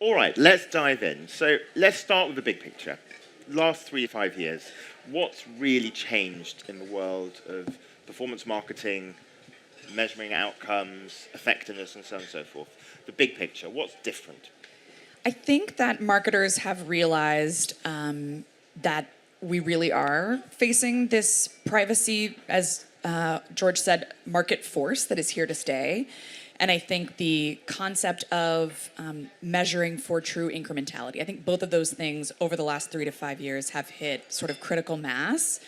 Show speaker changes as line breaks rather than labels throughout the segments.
All right, let's dive in. So let's start with the big picture. Last 3 to 5 years, what's really changed in the world of performance marketing, measuring outcomes, effectiveness, and so on and so forth? The big picture, what's different?
I think that marketers have realized that we really are facing this privacy, as George said, market force that is here to stay. And I think the concept of measuring for true incrementality, I think both of those things over the last 3 to 5 years have hit sort of critical mass,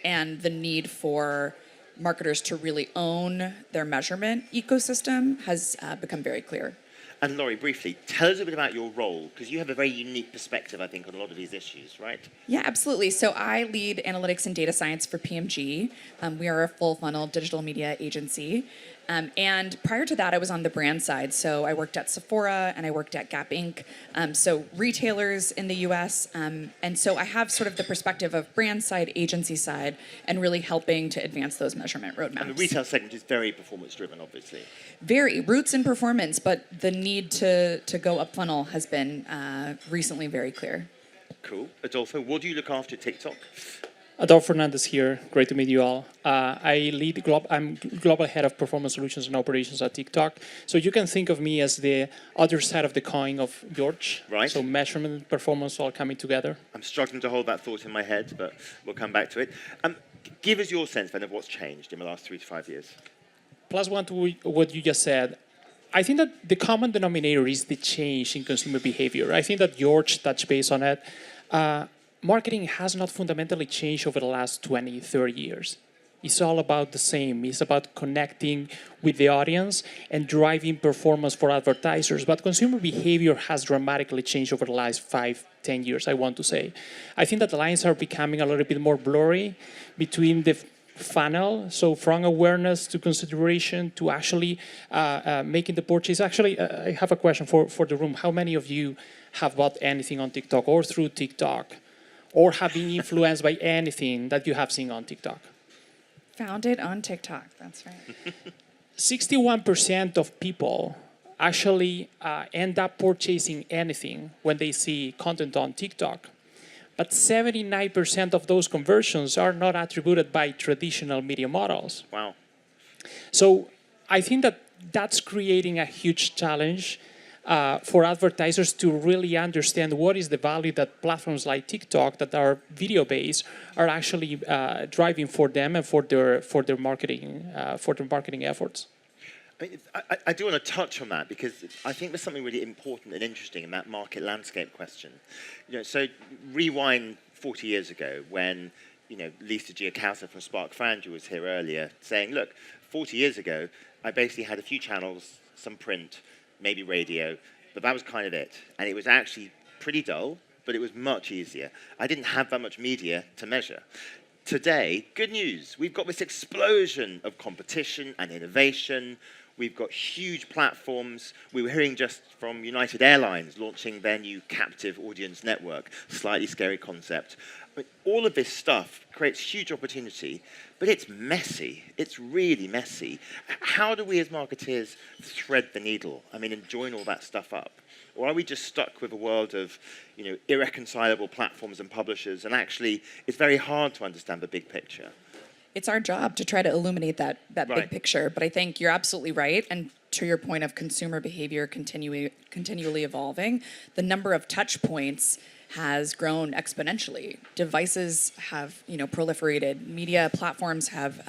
and the need for marketers to really own their measurement ecosystem has become very clear.
And Laurie, briefly, tell us a bit about your role, because you have a very unique perspective, I think, on a lot of these issues, right?
Yeah, absolutely. So I lead analytics and data science for PMG. We are a full funnel digital media agency. And prior to that, I was on the brand side. So I worked at Sephora and I worked at Gap Inc. So retailers in the US. And so I have sort of the perspective of brand side, agency side, and really helping to advance those measurement roadmaps.
And the retail segment is very performance driven, obviously.
Very roots in performance, but the need to go up funnel has been recently very clear.
Cool. Adolfo, what do you look after at TikTok?
Adolfo Fernandez here. Great to meet you all. I'm global head of performance solutions and operations at TikTok. So you can think of me as the other side of the coin of George.
Right.
So measurement and performance all coming together.
I'm struggling to hold that thought in my head, but we'll come back to it. Give us your sense, then, of what's changed in the last 3 to 5 years.
Plus one to what you just said. I think that the common denominator is the change in consumer behavior. I think that George touched base on it. Marketing has not fundamentally changed over the last 20, 30 years. It's all about the same. It's about connecting with the audience and driving performance for advertisers. But consumer behavior has dramatically changed over the last 5, 10 years, I want to say. I think that the lines are becoming a little bit more blurry between the funnel, so from awareness to consideration to actually making the purchase. Actually, I have a question for the room. How many of you have bought anything on TikTok or through TikTok, or have been influenced by anything that you have seen on TikTok?
Found it on TikTok, that's right.
61% of people actually end up purchasing anything when they see content on TikTok. But 79% of those conversions are not attributed by traditional media models.
Wow.
So I think that that's creating a huge challenge for advertisers to really understand what is the value that platforms like TikTok that are video-based are actually driving for them and for their marketing efforts.
I do want to touch on that because I think there's something really important and interesting in that market landscape question. So rewind 40 years ago when Lisa Giacausa from Spark Foundry was here earlier saying, look, 40 years ago, I basically had a few channels, some print, maybe radio, but that was kind of it. And it was actually pretty dull, but it was much easier. I didn't have that much media to measure. Today, good news, we've got this explosion of competition and innovation. We've got huge platforms. We were hearing just from United Airlines launching their new captive audience network, slightly scary concept. But all of this stuff creates huge opportunity, but it's messy. It's really messy. How do we as marketeers thread the needle? And join all that stuff up? Or are we just stuck with a world of, irreconcilable platforms and publishers, and actually it's very hard to understand the big picture?
It's our job to try to illuminate that
Right.
big picture, but I think you're absolutely right. And to your point of consumer behavior continually evolving, the number of touch points has grown exponentially. Devices have proliferated, media platforms have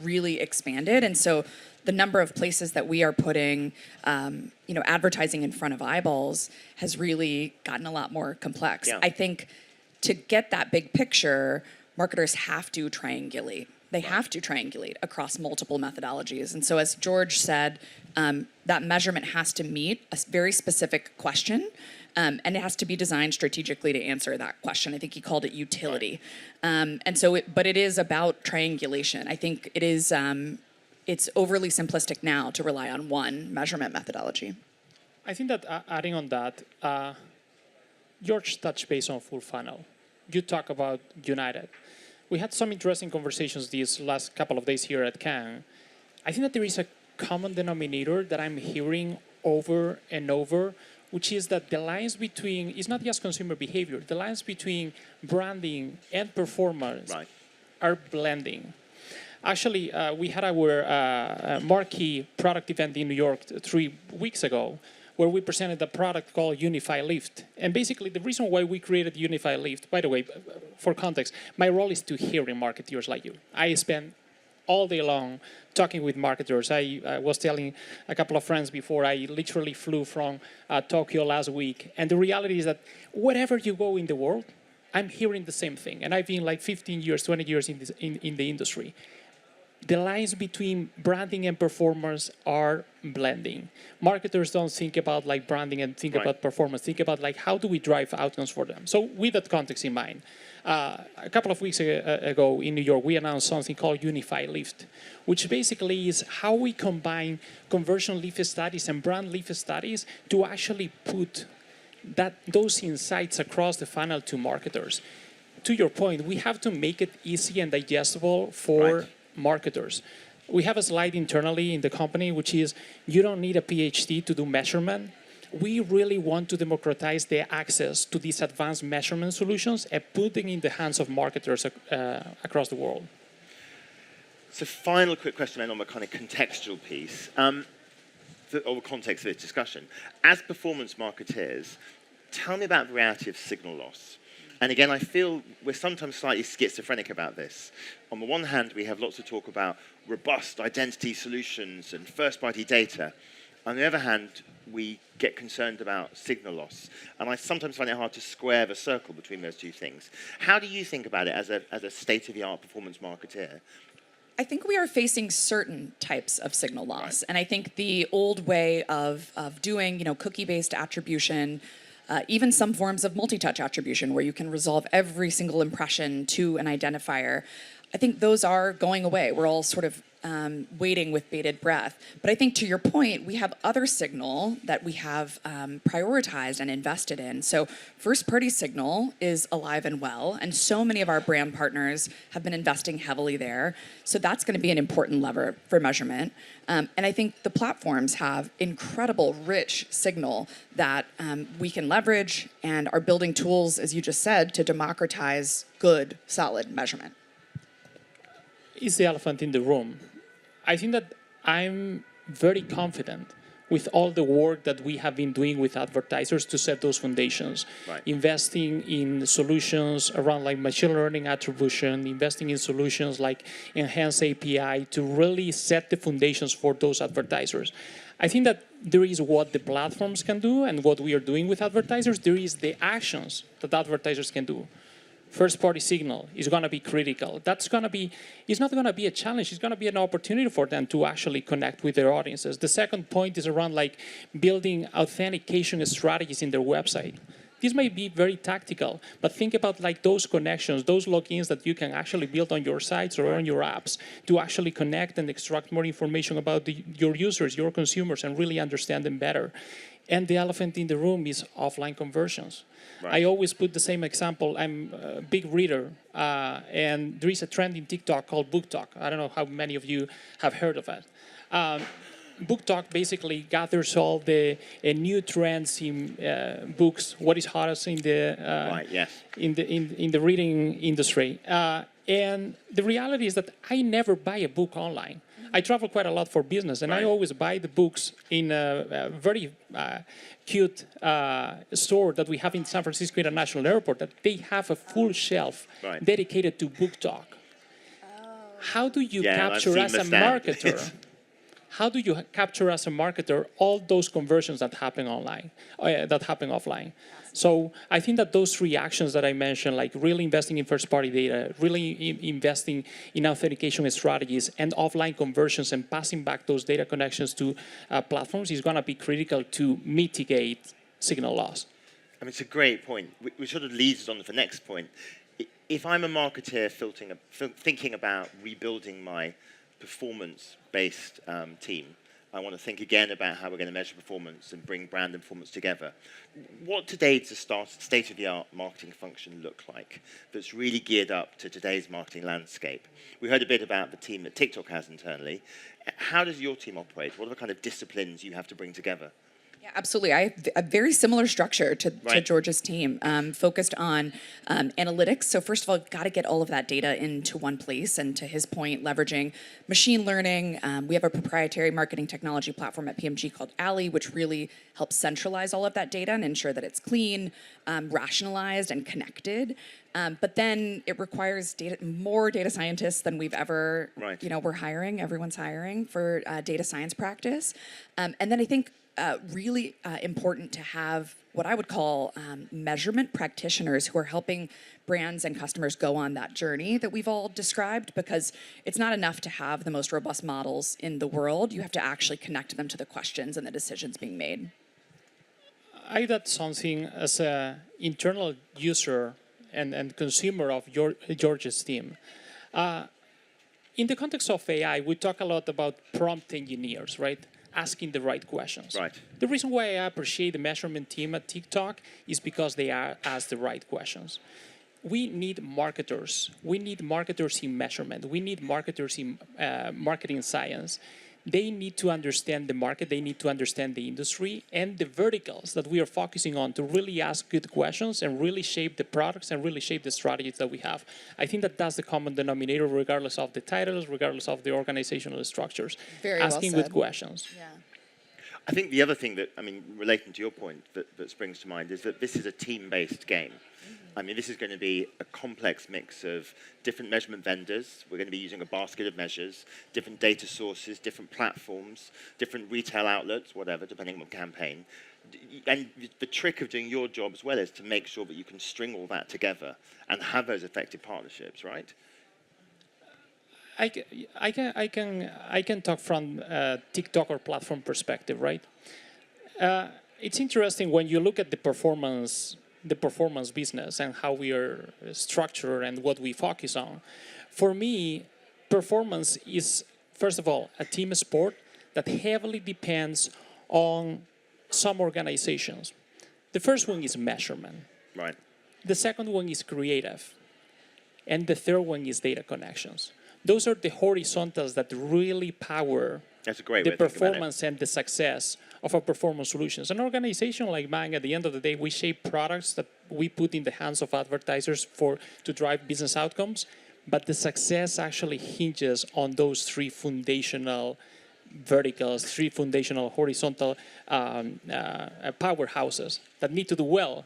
really expanded, and so the number of places that we are putting advertising in front of eyeballs has really gotten a lot more complex.
Yeah.
I think to get that big picture, marketers have to triangulate. They have to triangulate across multiple methodologies. And so as George said, that measurement has to meet a very specific question, and it has to be designed strategically to answer that question. I think he called it utility. But it is about triangulation. I think it is, it's overly simplistic now to rely on one measurement methodology.
I think that adding on that, George touched base on full funnel. You talk about United. We had some interesting conversations these last couple of days here at Cannes. I think that there is a common denominator that I'm hearing over and over which is that the lines between, it's not just consumer behavior, the lines between branding and performance are blending. Actually, we had our marquee product event in New York 3 weeks ago, where we presented a product called Unify Lift. And basically, the reason why we created Unify Lift, by the way, for context, my role is to hear in marketers like you. I spend all day long talking with marketers. I was telling a couple of friends before, I literally flew from Tokyo last week. And the reality is that wherever you go in the world, I'm hearing the same thing. And I've been like 15 years, 20 years in the industry. The lines between branding and performance are blending. Marketers don't think about like branding and think about performance. Think about like how do we drive outcomes for them. So with that context in mind, a couple of weeks ago in New York, we announced something called Unify Lift, which basically is how we combine conversion lift studies and brand lift studies to actually put those insights across the funnel to marketers. To your point, we have to make it easy and digestible for marketers. We have a slide internally in the company, which is you don't need a PhD to do measurement. We really want to democratize the access to these advanced measurement solutions and put them in the hands of marketers across the world.
So final quick question then on the kind of contextual piece, or the context of this discussion. As performance marketeers, tell me about the reality of signal loss. And again, I feel we're sometimes slightly schizophrenic about this. On the one hand, we have lots of talk about robust identity solutions and first-party data. On the other hand, we get concerned about signal loss. And I sometimes find it hard to square the circle between those two things. How do you think about it as a state-of-the-art performance marketeer?
I think we are facing certain types of signal loss. And I think the old way of doing, cookie-based attribution, even some forms of multi-touch attribution where you can resolve every single impression to an identifier, I think those are going away. We're all sort of waiting with bated breath. But I think to your point, we have other signal that we have prioritized and invested in. So first-party signal is alive and well, and so many of our brand partners have been investing heavily there. So that's going to be an important lever for measurement. And I think the platforms have incredible, rich signal that we can leverage and are building tools, as you just said, to democratize good, solid measurement.
Is the elephant in the room. I think that I'm very confident with all the work that we have been doing with advertisers to set those foundations. Investing in solutions around like machine learning attribution, investing in solutions like enhanced API to really set the foundations for those advertisers. I think that there is what the platforms can do and what we are doing with advertisers. There is the actions that advertisers can do. First-party signal is going to be critical. It's not going to be a challenge. It's going to be an opportunity for them to actually connect with their audiences. The second point is around like building authentication strategies in their website. This may be very tactical, but think about like those connections, those logins that you can actually build on your sites or on your apps to actually connect and extract more information about your users, your consumers, and really understand them better. And the elephant in the room is offline conversions. I always put the same example. I'm a big reader, and there is a trend in TikTok called Book Talk. I don't know how many of you have heard of it. Book Talk basically gathers all the new trends in books, what is hottest in the in the reading industry. And the reality is that I never buy a book online. I travel quite a lot for business, and I always buy the books in a very cute store that we have in San Francisco International Airport, that they have a full shelf dedicated to Book Talk. How do you capture as a marketer? How do you capture as a marketer all those conversions that happen online, that happen offline? So I think that those three actions that I mentioned, like really investing in first-party data, really investing in authentication strategies and offline conversions and passing back those data connections to platforms is going to be critical to mitigate signal loss.
I mean, it's a great point. Which sort of leads us on to the next point. If I'm a marketeer thinking about rebuilding my performance-based team, I want to think again about how we're going to measure performance and bring brand and performance together. What today does a state-of-the-art marketing function look like that's really geared up to today's marketing landscape? We heard a bit about the team that TikTok has internally. How does your team operate? What are the kind of disciplines you have to bring together?
Yeah, absolutely. I have a very similar structure to
Right.
George's team, focused on analytics. So first of all, got to get all of that data into one place. And to his point, leveraging machine learning. We have a proprietary marketing technology platform at PMG called Alley, which really helps centralize all of that data and ensure that it's clean, rationalized, and connected. But then it requires more data scientists than we've ever,
Right.
we're hiring. Everyone's hiring for data science practice. And then I think really important to have what I would call measurement practitioners who are helping brands and customers go on that journey that we've all described, because it's not enough to have the most robust models in the world. You have to actually connect them to the questions and the decisions being made.
I got something as an internal user and consumer of George's team. In the context of AI, we talk a lot about prompt engineers, right? Asking the right questions.
Right.
The reason why I appreciate the measurement team at TikTok is because they ask the right questions. We need marketers. We need marketers in measurement. We need marketers in marketing science. They need to understand the market. They need to understand the industry and the verticals that we are focusing on to really ask good questions and really shape the products and really shape the strategies that we have. I think that that's the common denominator, regardless of the titles, regardless of the organizational structures.
Very well
asking
said.
good questions.
Yeah.
I think the other thing that, relating to your point that springs to mind is that this is a team-based game. This is going to be a complex mix of different measurement vendors. We're going to be using a basket of measures, different data sources, different platforms, different retail outlets, whatever, depending on campaign. And the trick of doing your job as well is to make sure that you can string all that together and have those effective partnerships, right?
I can talk from TikTok or platform perspective, right? It's interesting when you look at the performance business and how we are structured and what we focus on. For me, performance is, first of all, a team sport that heavily depends on some organizations. The first one is measurement.
Right.
The second one is creative. And the third one is data connections. Those are the horizontals that really power
That's a great
the
way to think about it.
performance and the success of our performance solutions. An organization like mine, at the end of the day, we shape products that we put in the hands of advertisers to drive business outcomes, but the success actually hinges on those three foundational verticals, three foundational horizontal powerhouses that need to do well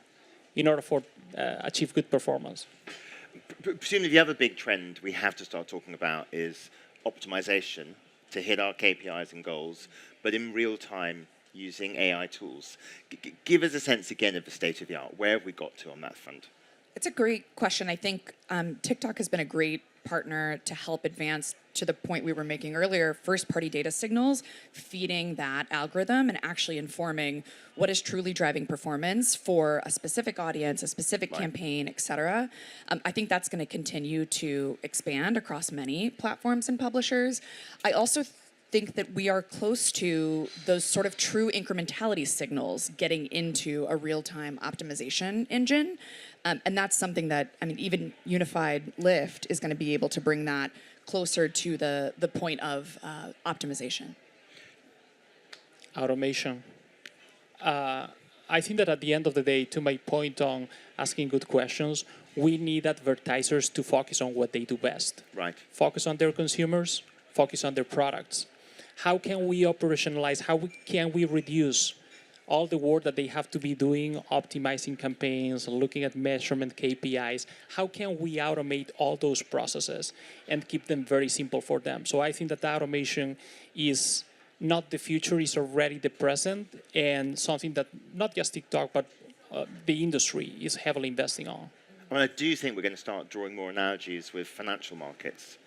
in order for achieve good performance.
Presumably the other big trend we have to start talking about is optimization to hit our KPIs and goals, but in real time using AI tools. Give us a sense again of the state of the art. Where have we got to on that front?
It's a great question. I think TikTok has been a great partner to help advance to the point we were making earlier, first-party data signals, feeding that algorithm and actually informing what is truly driving performance for a specific audience, a specific campaign, et cetera. I think that's going to continue to expand across many platforms and publishers. I also think that we are close to those sort of true incrementality signals getting into a real-time optimization engine. And that's something that, even Unified Lift is going to be able to bring that closer to the point of optimization.
Automation. I think that at the end of the day, to my point on asking good questions, we need advertisers to focus on what they do best.
Right.
Focus on their consumers, focus on their products. How can we operationalize, can we reduce all the work that they have to be doing, optimizing campaigns, looking at measurement KPIs? How can we automate all those processes and keep them very simple for them? So I think that automation is not the future, is already the present, and something that not just TikTok, but the industry is heavily investing on.
I do think we're going to start drawing more analogies with financial markets.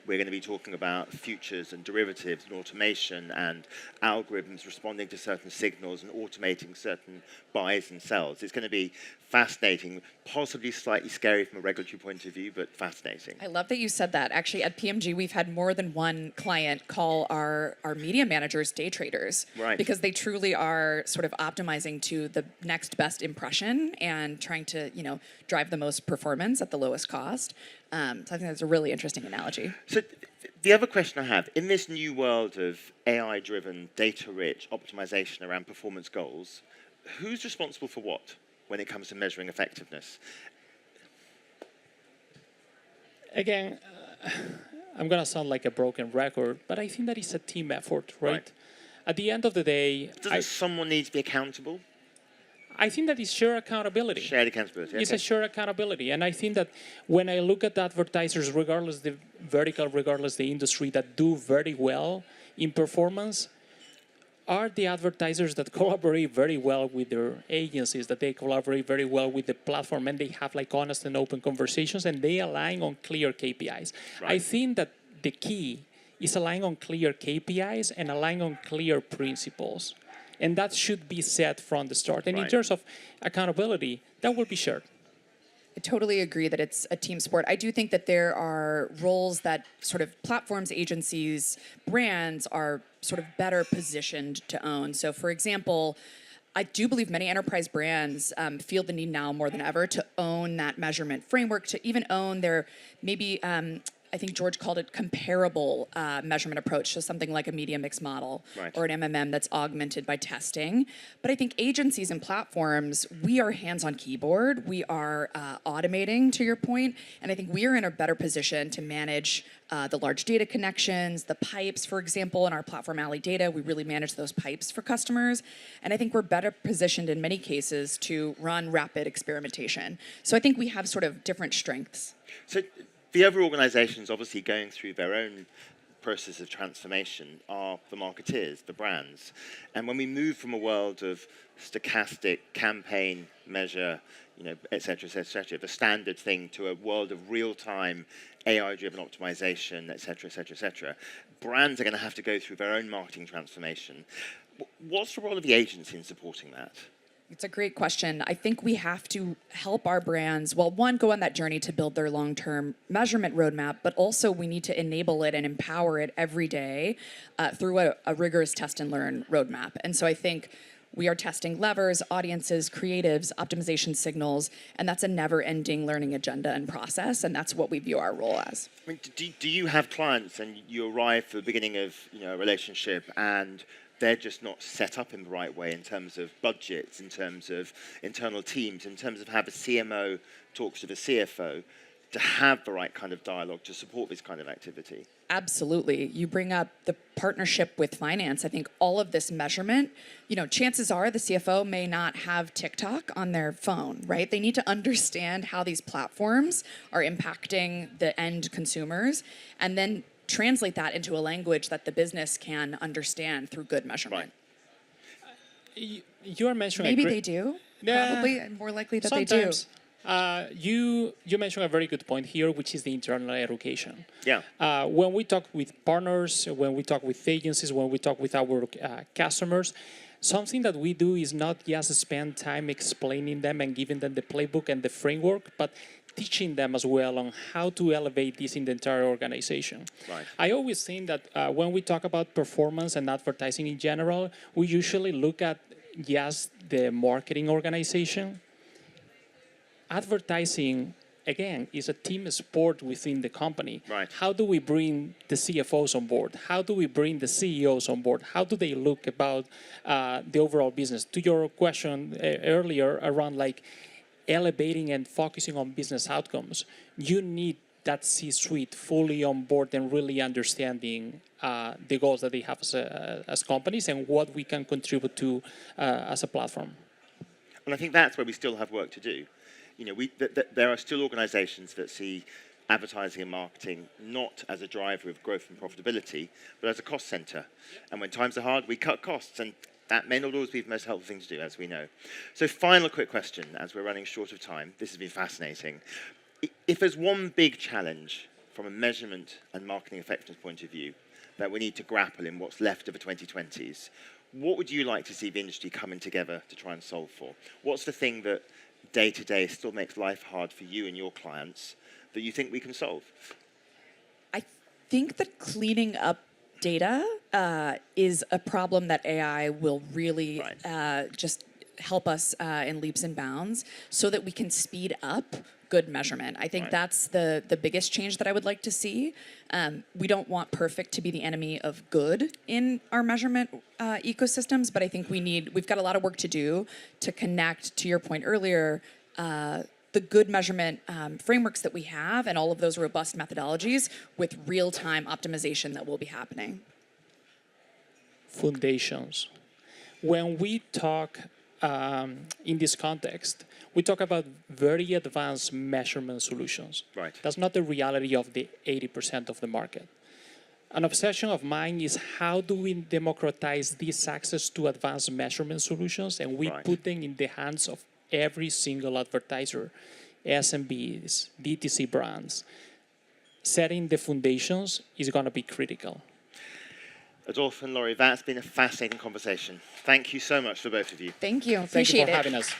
We're going to be talking about futures and derivatives and automation and algorithms responding to certain signals and automating certain buys and sells. It's going to be fascinating, possibly slightly scary from a regulatory point of view, but fascinating.
I love that you said that. Actually, at PMG, we've had more than one client call our media managers day traders.
Right.
Because they truly are sort of optimizing to the next best impression and trying to, drive the most performance at the lowest cost. So I think that's a really interesting analogy.
So The other question I have, in this new world of AI-driven, data-rich optimization around performance goals, who's responsible for what when it comes to measuring effectiveness?
Again, I'm going to sound like a broken record, but I think that it's a team effort, right? At the end of the day,
Doesn't someone need to be accountable?
I think that it's shared accountability.
Shared accountability. Okay.
It's a shared accountability. And I think that when I look at advertisers, regardless the vertical, regardless the industry, that do very well in performance, are the advertisers that collaborate very well with their agencies, that they collaborate very well with the platform, and they have like honest and open conversations, and they align on clear KPIs.
Right.
I think that the key is aligning on clear KPIs and aligning on clear principles. And that should be set from the start. And in terms of accountability, that will be shared.
I totally agree that it's a team sport. I do think that there are roles that sort of platforms, agencies, brands are sort of better positioned to own. So for example, I do believe many enterprise brands feel the need now more than ever to own that measurement framework, to even own their maybe I think George called it comparable measurement approach, so something like a media mix model or an MMM that's augmented by testing. But I think agencies and platforms, we are hands on keyboard. We are automating, to your point, and I think we are in a better position to manage the large data connections, the pipes, for example, in our Platform Alley data, we really manage those pipes for customers. And I think we're better positioned in many cases to run rapid experimentation. So I think we have sort of different strengths.
So the other organizations obviously going through their own process of transformation are the marketeers, the brands. And when we move from a world of stochastic campaign measure, et cetera, the standard thing, to a world of real-time AI-driven optimization, et cetera, brands are going to have to go through their own marketing transformation. What's the role of the agency in supporting that?
It's a great question. I think we have to help our brands, well, one, go on that journey to build their long-term measurement roadmap, but also we need to enable it and empower it every day through a rigorous test and learn roadmap. And so I think we are testing levers, audiences, creatives, optimization signals, and that's a never-ending learning agenda and process, and that's what we view our role as.
I mean, do you have clients and you arrive for the beginning of a relationship and they're just not set up in the right way in terms of budgets, in terms of internal teams, in terms of how the CMO talks to the CFO, to have the right kind of dialogue to support this kind of activity?
Absolutely. You bring up the partnership with finance. I think all of this measurement, chances are the CFO may not have TikTok on their phone, right? They need to understand how these platforms are impacting the end consumers, and then translate that into a language that the business can understand through good measurement.
Right. You are mentioning
maybe they do. Probably more likely that
sometimes.
They do.
You mentioned a very good point here, which is the internal education.
Yeah.
When we talk with partners, when we talk with agencies, when we talk with our customers, something that we do is not just spend time explaining them and giving them the playbook and the framework, but teaching them as well on how to elevate this in the entire organization.
Right.
I always think that when we talk about performance and advertising in general, we usually look at just the marketing organization. Advertising, again, is a team sport within the company.
Right.
How do we bring the CFOs on board? How do we bring the CEOs on board? How do they look about the overall business? To your question earlier around elevating and focusing on business outcomes, you need that C-suite fully on board and really understanding the goals that they have as companies and what we can contribute to as a platform.
And I think that's where we still have work to do. There are still organizations that see advertising and marketing not as a driver of growth and profitability, but as a cost center. And when times are hard, we cut costs, and that may not always be the most helpful thing to do, as we know. So final quick question, as we're running short of time. This has been fascinating. If there's one big challenge from a measurement and marketing effectiveness point of view that we need to grapple in what's left of the 2020s, what would you like to see the industry coming together to try and solve for? What's the thing that day-to-day still makes life hard for you and your clients that you think we can solve?
I think that cleaning up data is a problem that AI will really just help us in leaps and bounds so that we can speed up good measurement. I think that's the biggest change that I would like to see. We don't want perfect to be the enemy of good in our measurement ecosystems, but I think we've got a lot of work to do to connect, to your point earlier, the good measurement frameworks that we have and all of those robust methodologies with real-time optimization that will be happening.
Foundations. When we talk in this context, we talk about very advanced measurement solutions.
Right.
That's not the reality of the 80% of the market. An obsession of mine is how do we democratize this access to advanced measurement solutions and we put them in the hands of every single advertiser, SMBs, DTC brands. Setting the foundations is going to be critical.
Adolphe and Laurie, that's been a fascinating conversation. Thank you so much for both of you.
Thank you.
Thank you
Appreciate
for
it.
having us.